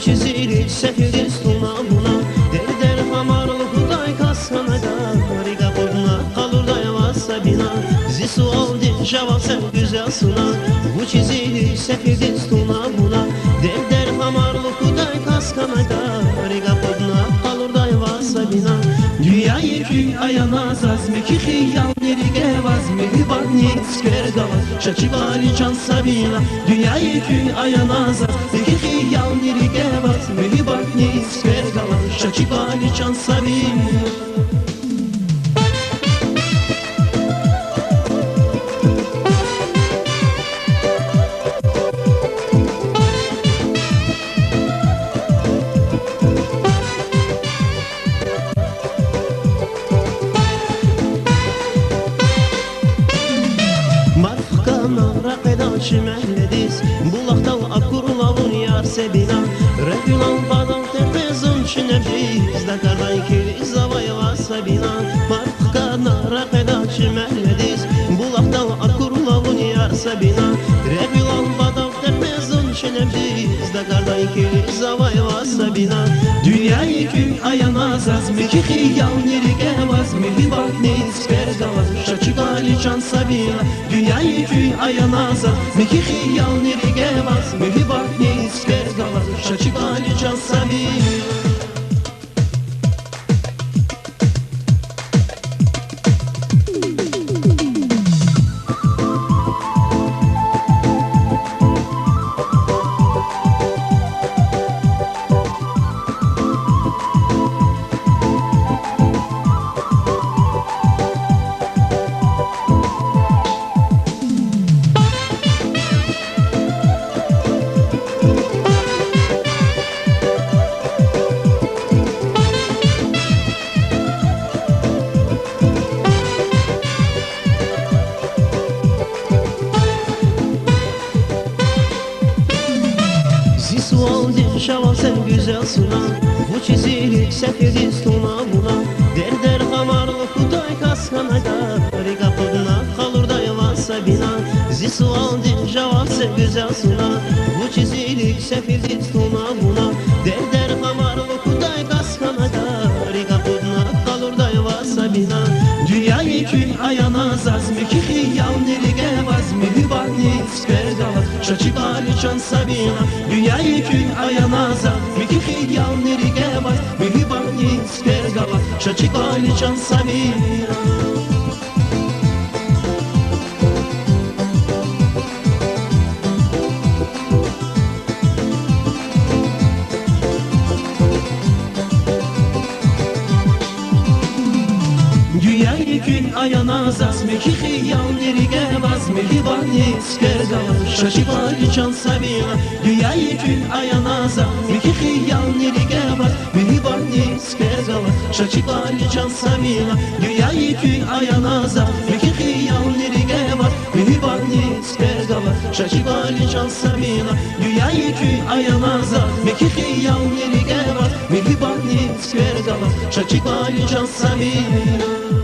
çizili sefil stuna buna der hamarlı huday kasana da riga podna kalur da yavasa bina zisu oldu cevap sen güzel suna bu çizili sefil stuna buna der hamarlı huday kasana da riga podna kalur da yavasa bina dünyayı kü ayana zazmeki khiyal nerige vazmi bagni skerdava şaçivali can sabina dünyayı kü ayana zazmeki khiyal nerige vazmi bagni skerdava şaçivali can sabina Şimellediz bulaqdan akurlavun yar sebina Rəfilan badam tepezun çinəbiz Dakardan kiliz zavayva sabina Marqana rəqəda şimellediz bulaqdan akurlavun yar sebina Rəfilan badam tepezun çinəbiz Dakardan kiliz zavayva sabina Dünyayı kü ayana zazmeki xiyal nerige vazmeli bakniz Pergavaz şaçıgali can sabina Dünyayı kü ayana zazmeki xiyal nerige vazmeli bakniz Pergavaz şaçıgali can sabina Şaval sen güzel suna bu çizilik sefili stuna buna der hamarlı huday kaskana da riga podna kalur da yavasa bina zisu aldin şaval sen güzel suna bu çizilik sefili stuna buna der hamarlı huday kaskana da riga podna kalur da yavasa bina dünyayı kün ayana zazmeki xiyal nerige vazmi bakni skerdava şaçıgali can sabina dünyayı kün ayana zazmeki xiyal nerige vazmi bakni skerdava şaçıgali can sabina Dünyayı kün ayana zazmeki xiyal nerige vazmeli bagni skerdava şaçıgali can sabina Dünyayı kün ayana zazmeki xiyal nerige vazmeli bagni skerdava şaçıgali can sabina Dünyayı kün ayana zazmeki xiyal nerige vazmeli bagni skerdava şaçıgali can sabina Dünyayı kün ayana zazmeki xiyal nerige vazmeli bagni skerdava şaçıgali can sabina